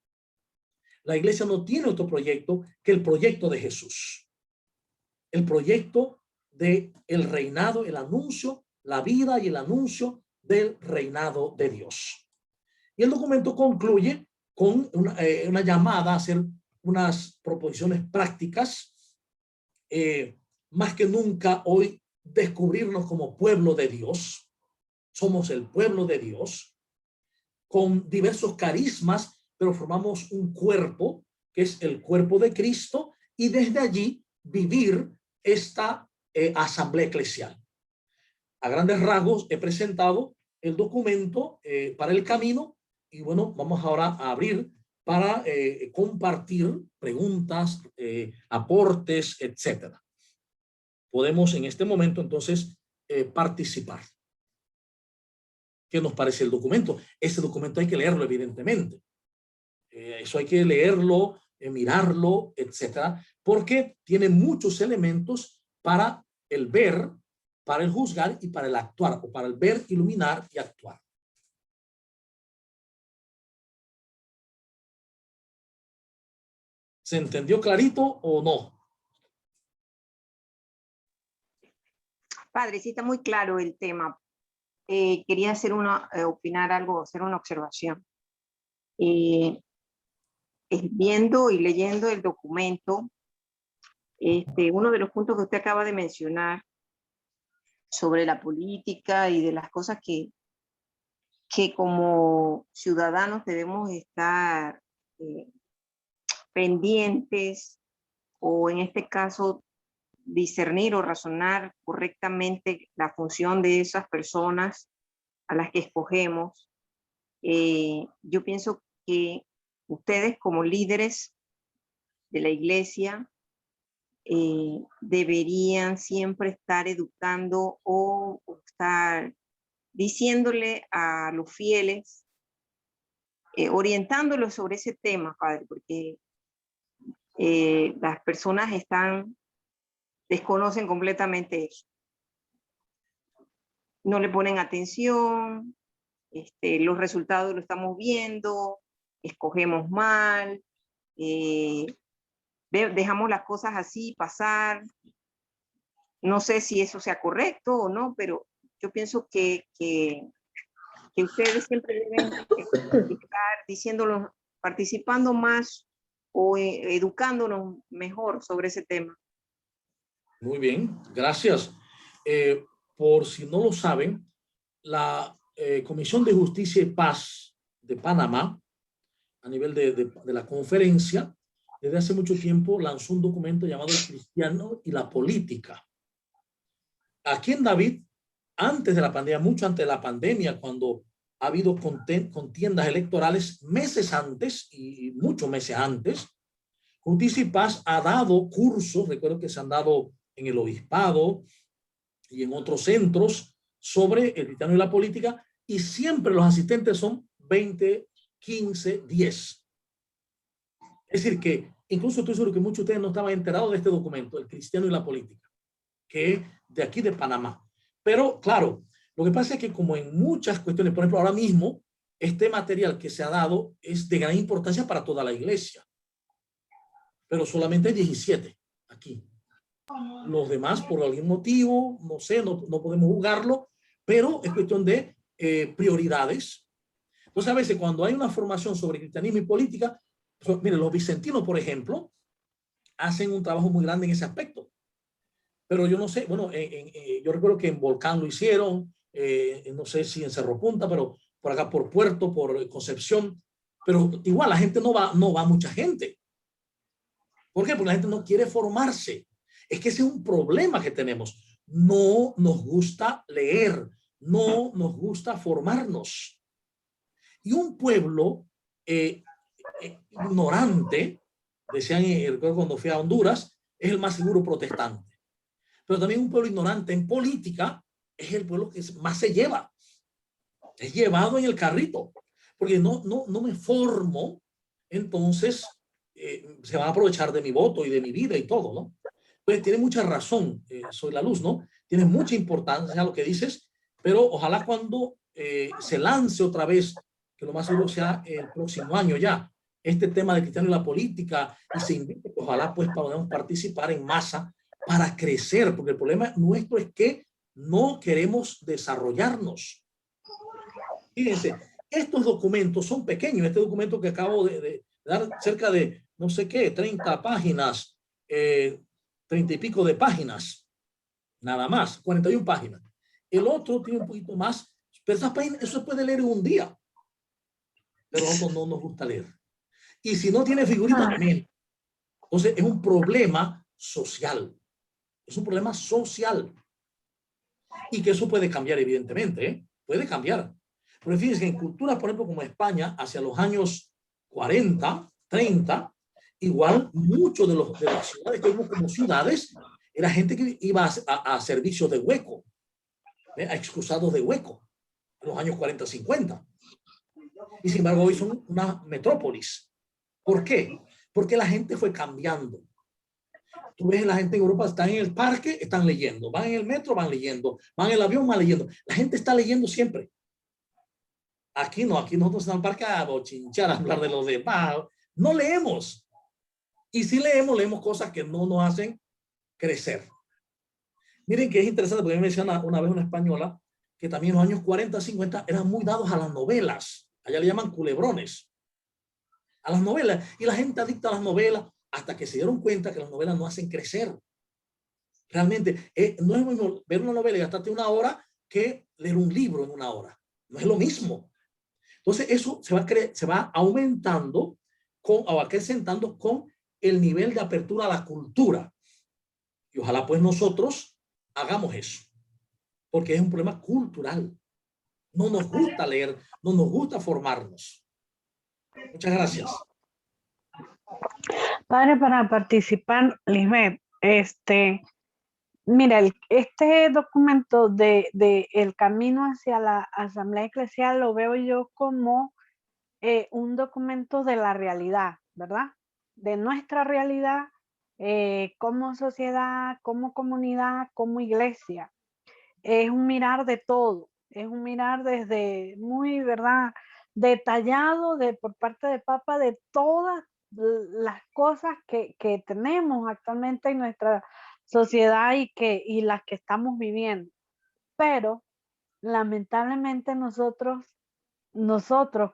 S1: La iglesia no tiene otro proyecto que el proyecto de Jesús. El proyecto del reinado, el anuncio, la vida y el anuncio del reinado de Dios. Y el documento concluye con una llamada a hacer unas proposiciones prácticas, más que nunca hoy descubrirnos como pueblo de Dios. Somos el pueblo de Dios, con diversos carismas, pero formamos un cuerpo, que es el cuerpo de Cristo, y desde allí vivir esta asamblea eclesial. A grandes rasgos he presentado el documento para el camino, y bueno, vamos ahora a abrir para compartir preguntas, aportes, etcétera. Podemos en este momento entonces participar. ¿Qué nos parece el documento? Ese documento hay que leerlo, evidentemente. Eso hay que leerlo, mirarlo, etcétera, porque tiene muchos elementos para el ver, para el juzgar y para el actuar, o para el ver, iluminar y actuar. ¿Se entendió clarito o no?
S2: Padre, sí está muy claro el tema. Quería hacer opinar algo, hacer una observación. Viendo y leyendo el documento, uno de los puntos que usted acaba de mencionar sobre la política y de las cosas que como ciudadanos debemos estar pendientes, o en este caso discernir o razonar correctamente la función de esas personas a las que escogemos. Yo pienso que ustedes como líderes de la iglesia deberían siempre estar educando o estar diciéndole a los fieles, orientándolos sobre ese tema, Padre, porque las personas desconocen completamente eso. No le ponen atención, los resultados lo estamos viendo, escogemos mal, dejamos las cosas así pasar. No sé si eso sea correcto o no, pero yo pienso que ustedes siempre deben estar diciéndolos, participando más o educándonos mejor sobre ese tema.
S1: Muy bien, gracias. Por si no lo saben, la Comisión de Justicia y Paz de Panamá, a nivel de la conferencia, desde hace mucho tiempo lanzó un documento llamado El Cristiano y la Política. Aquí en David, antes de la pandemia, mucho antes de la pandemia, cuando ha habido contiendas electorales, meses antes y muchos meses antes, Justicia y Paz ha dado cursos, recuerdo que se han dado en el obispado y en otros centros, sobre el cristiano y la política, y siempre los asistentes son 20, 15, 10. Es decir, que incluso estoy seguro que muchos de ustedes no estaban enterados de este documento, El Cristiano y la Política, que es de aquí de Panamá. Pero claro, lo que pasa es que como en muchas cuestiones, por ejemplo, ahora mismo, este material que se ha dado es de gran importancia para toda la iglesia. Pero solamente hay 17 aquí. Los demás, por algún motivo, no sé, no podemos juzgarlo, pero es cuestión de prioridades. Entonces, a veces cuando hay una formación sobre cristianismo y política, pues, miren, los vicentinos, por ejemplo, hacen un trabajo muy grande en ese aspecto. Pero yo no sé, bueno, yo recuerdo que en Volcán lo hicieron, no sé si en Cerro Punta, pero por acá por Puerto, por Concepción, pero igual la gente no va mucha gente. ¿Por qué? Porque la gente no quiere formarse. Es que ese es un problema que tenemos. No nos gusta leer, no nos gusta formarnos. Y un pueblo ignorante, decían, recuerdo cuando fui a Honduras, es el más seguro protestante. Pero también un pueblo ignorante en política es el pueblo que más se lleva. Es llevado en el carrito. Porque no me formo, entonces se van a aprovechar de mi voto y de mi vida y todo, ¿no? Pues tiene mucha razón, Soy la Luz, ¿no? Tiene mucha importancia lo que dices, pero ojalá cuando se lance otra vez, que lo más seguro sea el próximo año ya, este tema de cristiano y la política, y se invite, pues, ojalá pues podamos participar en masa para crecer, porque el problema nuestro es que no queremos desarrollarnos. Fíjense, estos documentos son pequeños. Este documento que acabo de dar, cerca de, no sé qué, 30 páginas, 30 y pico de páginas, nada más, 41 páginas. El otro tiene un poquito más, pero esas páginas, eso se puede leer en un día, pero a nosotros no nos gusta leer. Y si no tiene figuritas, también. Entonces, es un problema social. Es un problema social. Y que eso puede cambiar, evidentemente, ¿eh? Puede cambiar. Pero fíjense, en culturas, por ejemplo, como España, hacia los años 40, 30, igual muchos de las ciudades que vemos como ciudades, era gente que iba a servicios de hueco, a excusados de hueco, en los años 40, 50. Y sin embargo, hoy son una metrópolis. ¿Por qué? Porque la gente fue cambiando. Tú ves a la gente en Europa, están en el parque, están leyendo, van en el metro, van leyendo, van en el avión, van leyendo. La gente está leyendo siempre. Aquí no, aquí nosotros estamos en el parque a bochinchar, a hablar de los demás. No leemos. Y si leemos, leemos cosas que no nos hacen crecer. Miren que es interesante, porque me menciona una vez una española que también en los años 40, 50 eran muy dados a las novelas. Allá le llaman culebrones. A las novelas. Y la gente adicta a las novelas hasta que se dieron cuenta que las novelas no hacen crecer. Realmente, no es lo mismo ver una novela y gastarte una hora que leer un libro en una hora. No es lo mismo. Entonces, eso se va aumentando o acrecentando con el nivel de apertura a la cultura. Y ojalá pues nosotros hagamos eso, porque es un problema cultural. No nos gusta leer, no nos gusta formarnos. Muchas gracias.
S3: Padre, para participar, Lisbeth, mira, este documento de El camino hacia la Asamblea Eclesial lo veo yo como un documento de la realidad, ¿verdad? De nuestra realidad como sociedad, como comunidad, como iglesia. Es un mirar de todo, es un mirar desde muy, ¿verdad? Detallado por parte de Papa de todas las cosas que tenemos actualmente en nuestra sociedad y las que estamos viviendo. Pero lamentablemente nosotros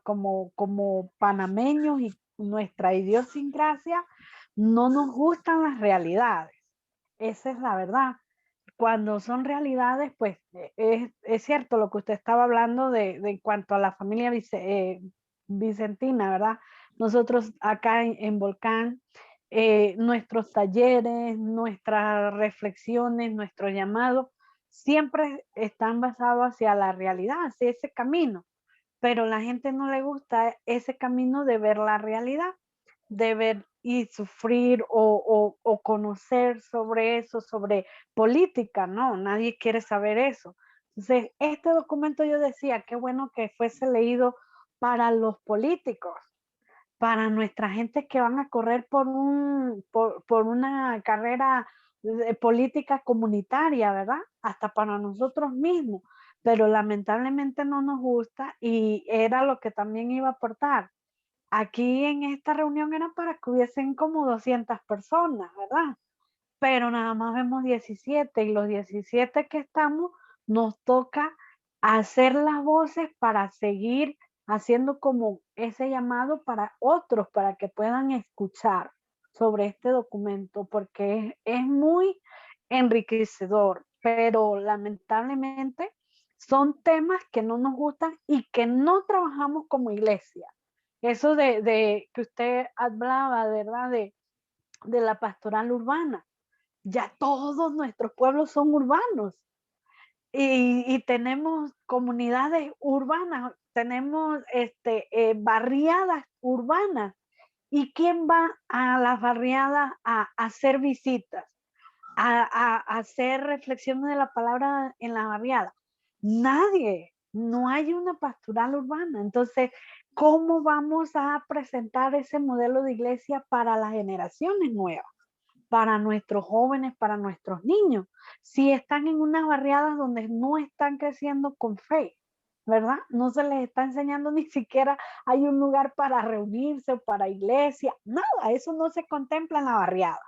S3: como panameños y nuestra idiosincrasia, no nos gustan las realidades. Esa es la verdad. Cuando son realidades, pues es cierto lo que usted estaba hablando de cuanto a la familia vicentina, ¿verdad? Nosotros acá en Volcán, nuestros talleres, nuestras reflexiones, nuestro llamado, siempre están basados hacia la realidad, hacia ese camino, pero la gente no le gusta ese camino de ver la realidad, de ver y sufrir o conocer sobre eso, sobre política, no, nadie quiere saber eso. Entonces, este documento yo decía, qué bueno que fuese leído para los políticos, para nuestra gente que van a correr por una carrera de política comunitaria, ¿verdad? Hasta para nosotros mismos, pero lamentablemente no nos gusta y era lo que también iba a aportar. Aquí en esta reunión era para que hubiesen como 200 personas, ¿verdad? Pero nada más vemos 17 y los 17 que estamos nos toca hacer las voces para seguir haciendo como ese llamado para otros, para que puedan escuchar sobre este documento, porque es muy enriquecedor, pero lamentablemente son temas que no nos gustan y que no trabajamos como iglesia. Eso de que usted hablaba, ¿verdad? De la pastoral urbana. Ya todos nuestros pueblos son urbanos y tenemos comunidades urbanas, tenemos barriadas urbanas. ¿Y quién va a las barriadas a hacer visitas, a hacer reflexiones de la palabra en la barriada? Nadie, no hay una pastoral urbana. Entonces, ¿cómo vamos a presentar ese modelo de iglesia para las generaciones nuevas, para nuestros jóvenes, para nuestros niños, si están en unas barriadas donde no están creciendo con fe, ¿verdad? No se les está enseñando ni siquiera hay un lugar para reunirse o para iglesia, nada, eso no se contempla en la barriada.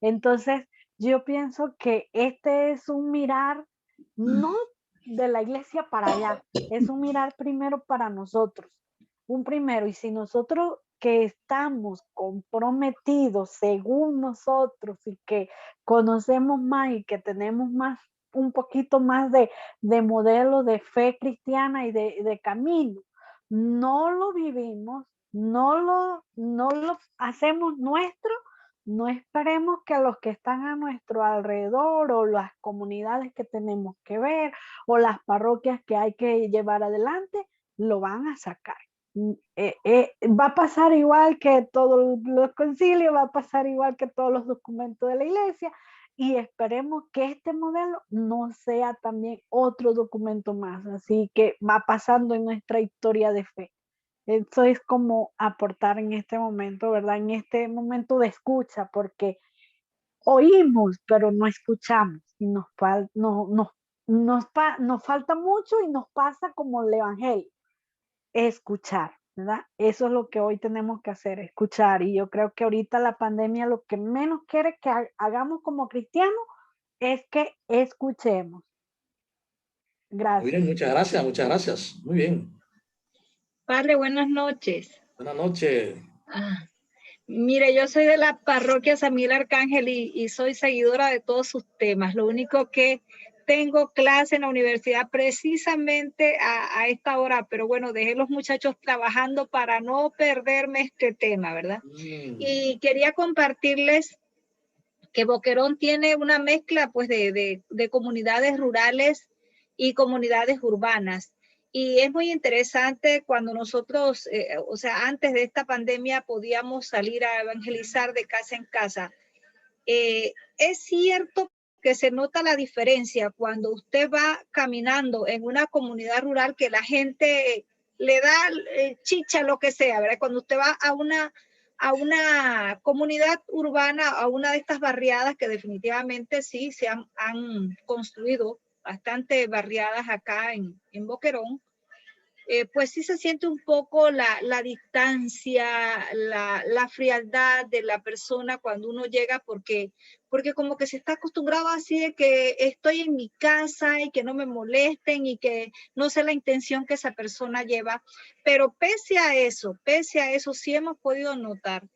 S3: Entonces, yo pienso que este es un mirar no de la iglesia para allá, es un mirar primero para nosotros, un primero, y si nosotros que estamos comprometidos según nosotros y que conocemos más y que tenemos más, un poquito más de modelo de fe cristiana y de camino, no lo vivimos, no lo hacemos nuestro, no esperemos que los que están a nuestro alrededor o las comunidades que tenemos que ver o las parroquias que hay que llevar adelante, lo van a sacar. Va a pasar igual que todos los concilios, va a pasar igual que todos los documentos de la iglesia y esperemos que este modelo no sea también otro documento más, así que va pasando en nuestra historia de fe. Eso es como aportar en este momento, ¿verdad? En este momento de escucha, porque oímos, pero no escuchamos y nos falta mucho y nos pasa como el evangelio, escuchar. ¿verdad? Eso es lo que hoy tenemos que hacer, escuchar. Y yo creo que ahorita la pandemia lo que menos quiere que hagamos como cristianos es que escuchemos.
S1: Muy
S3: Gracias.
S1: bien, muchas gracias, muchas gracias. Muy bien.
S4: Padre, buenas noches.
S1: Buenas noches.
S4: Mire, yo soy de la parroquia San Miguel Arcángel y soy seguidora de todos sus temas. Lo único que tengo clase en la universidad precisamente a esta hora, pero bueno, dejé los muchachos trabajando para no perderme este tema, ¿verdad? Y quería compartirles que Boquerón tiene una mezcla pues de comunidades rurales y comunidades urbanas. Y es muy interesante cuando nosotros, o sea, antes de esta pandemia podíamos salir a evangelizar de casa en casa. Es cierto que se nota la diferencia cuando usted va caminando en una comunidad rural que la gente le da chicha, lo que sea, ¿verdad? Cuando usted va a una comunidad urbana, a una de estas barriadas que definitivamente sí se han construido bastante barriadas acá en Boquerón, pues sí se siente un poco la distancia, la frialdad de la persona cuando uno llega, porque como que se está acostumbrado así de que estoy en mi casa y que no me molesten y que no sé la intención que esa persona lleva. Pero pese a eso, sí hemos podido notar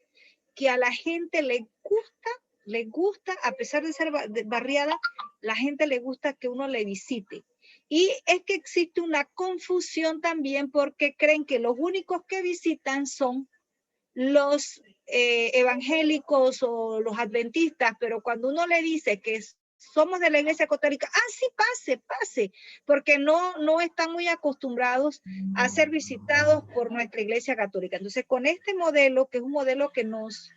S4: que a la gente le gusta, a pesar de ser barriada, la gente le gusta que uno le visite. Y es que existe una confusión también porque creen que los únicos que visitan son los evangélicos o los adventistas, pero cuando uno le dice que somos de la iglesia católica, sí, pase, porque no están muy acostumbrados a ser visitados por nuestra iglesia católica. Entonces, con este modelo, que es un modelo que nos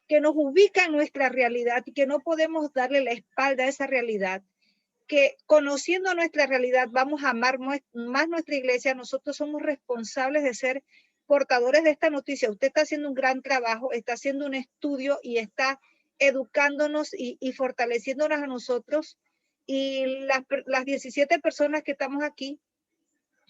S4: ubica en nuestra realidad y que no podemos darle la espalda a esa realidad, que conociendo nuestra realidad vamos a amar más nuestra iglesia. Nosotros somos responsables de ser portadores de esta noticia. Usted está haciendo un gran trabajo, está haciendo un estudio y está educándonos y fortaleciéndonos a nosotros. Y las 17 personas que estamos aquí,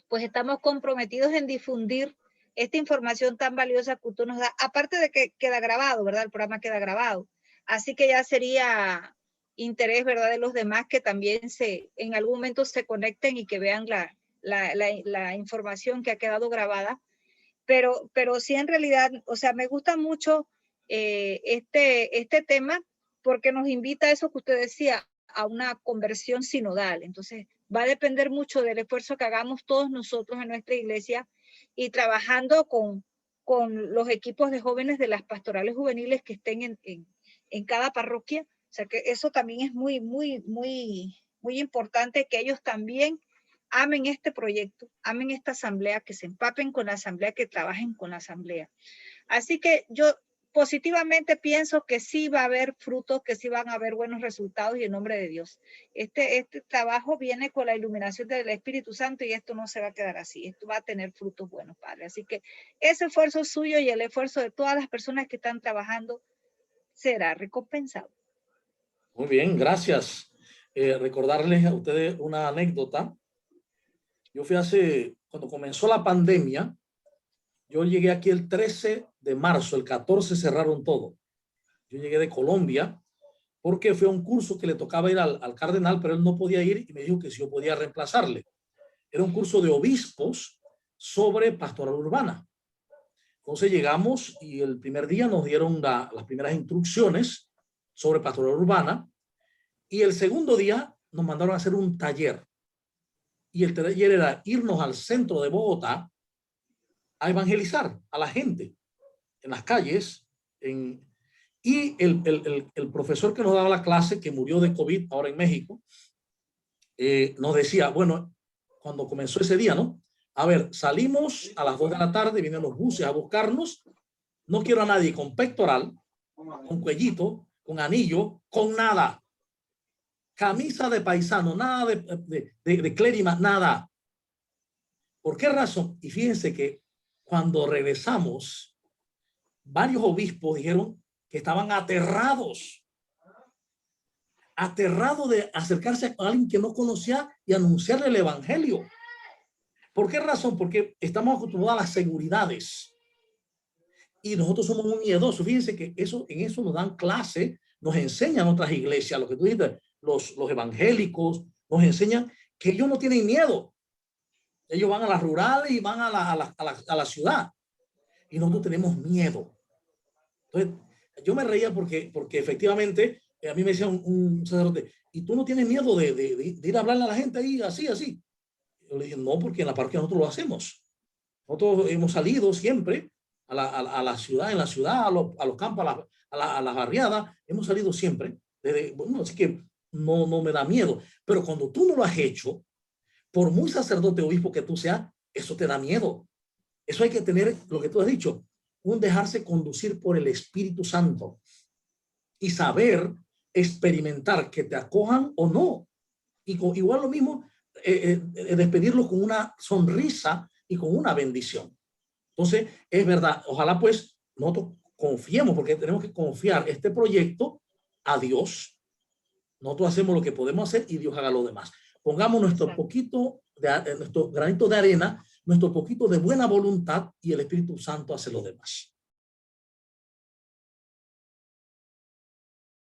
S4: pues estamos comprometidos en difundir esta información tan valiosa que usted nos da. Aparte de que queda grabado, ¿verdad? El programa queda grabado. Así que ya sería interés, ¿verdad?, de los demás que también en algún momento se conecten y que vean la información que ha quedado grabada. Pero sí, en realidad, o sea, me gusta mucho este tema porque nos invita a eso que usted decía, a una conversión sinodal. Entonces, va a depender mucho del esfuerzo que hagamos todos nosotros en nuestra iglesia y trabajando con los equipos de jóvenes de las pastorales juveniles que estén en cada parroquia. O sea, que eso también es muy, muy, muy, muy importante, que ellos también amen este proyecto, amen esta asamblea, que se empapen con la asamblea, que trabajen con la asamblea. Así que yo positivamente pienso que sí va a haber frutos, que sí van a haber buenos resultados y en nombre de Dios. Este trabajo viene con la iluminación del Espíritu Santo y esto no se va a quedar así. Esto va a tener frutos buenos, Padre. Así que ese esfuerzo suyo y el esfuerzo de todas las personas que están trabajando será recompensado.
S1: Muy bien, gracias. Recordarles a ustedes una anécdota. Yo fui cuando comenzó la pandemia, yo llegué aquí el 13 de marzo, el 14 cerraron todo. Yo llegué de Colombia porque fue un curso que le tocaba ir al cardenal, pero él no podía ir y me dijo que si yo podía reemplazarle. Era un curso de obispos sobre pastoral urbana. Entonces llegamos y el primer día nos dieron las primeras instrucciones sobre pastoral urbana y el segundo día nos mandaron a hacer un taller. Y el taller era irnos al centro de Bogotá a evangelizar a la gente en las calles. Y el profesor que nos daba la clase, que murió de COVID ahora en México, nos decía, bueno, cuando comenzó ese día, ¿no? A ver, salimos a las 2 de la tarde, vienen los buses a buscarnos. No quiero a nadie con pectoral, con cuellito, con anillo, con nada. Camisa de paisano, nada de clérima, nada. ¿Por qué razón? Y fíjense que cuando regresamos, varios obispos dijeron que estaban aterrados de acercarse a alguien que no conocía y anunciarle el evangelio. ¿Por qué razón? Porque estamos acostumbrados a las seguridades. Y nosotros somos muy miedosos. Fíjense que en eso nos dan clase, nos enseñan otras iglesias, lo que tú dijiste, los evangélicos, nos enseñan que ellos no tienen miedo. Ellos van a las rurales y van a la ciudad. Y nosotros tenemos miedo. Entonces, yo me reía porque efectivamente a mí me decía un sacerdote, ¿y tú no tienes miedo de ir a hablarle a la gente ahí así? Yo le dije, no, porque en la parroquia nosotros lo hacemos. Nosotros hemos salido siempre a la ciudad, en la ciudad, a los campos, a las barriadas, hemos salido siempre. Bueno, así que no me da miedo. Pero cuando tú no lo has hecho, por muy sacerdote o obispo que tú seas, eso te da miedo. Eso hay que tener, lo que tú has dicho, un dejarse conducir por el Espíritu Santo y saber experimentar que te acojan o no. Y igual lo mismo, despedirlo con una sonrisa y con una bendición. Entonces, es verdad, ojalá pues nosotros confiemos, porque tenemos que confiar este proyecto a Dios. Nosotros hacemos lo que podemos hacer y Dios haga lo demás. Pongamos nuestro poquito, nuestro granito de arena, nuestro poquito de buena voluntad y el Espíritu Santo hace lo demás.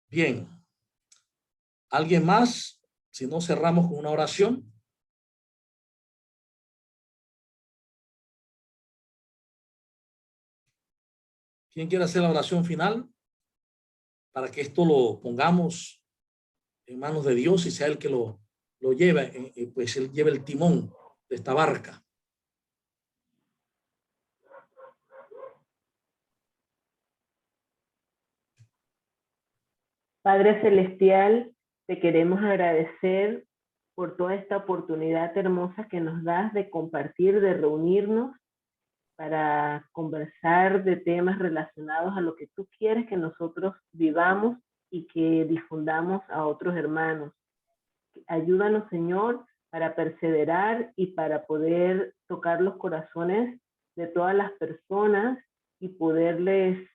S1: Bien. ¿Alguien más? Si no, cerramos con una oración. ¿Quién quiere hacer la oración final? Para que esto lo pongamos en manos de Dios y sea Él que lo lleve, pues Él lleve el timón de esta barca.
S5: Padre Celestial, te queremos agradecer por toda esta oportunidad hermosa que nos das de compartir, de reunirnos para conversar de temas relacionados a lo que tú quieres que nosotros vivamos y que difundamos a otros hermanos. Ayúdanos, Señor, para perseverar y para poder tocar los corazones de todas las personas y poderles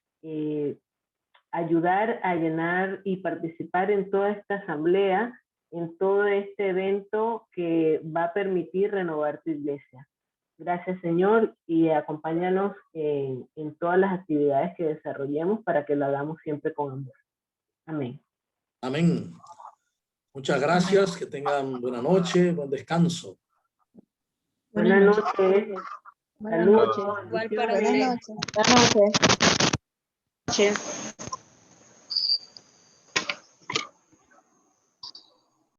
S5: ayudar a llenar y participar en toda esta asamblea, en todo este evento que va a permitir renovar tu iglesia. Gracias, Señor, y acompáñanos en todas las actividades que desarrollemos para que lo hagamos siempre con amor. Amén.
S1: Amén. Muchas gracias. Que tengan buena noche, buen descanso.
S5: Buenas noches.
S3: Buenas noches.
S4: Igual para
S2: Buenas
S4: usted.
S2: noches.
S3: Buenas noches.
S2: Noches.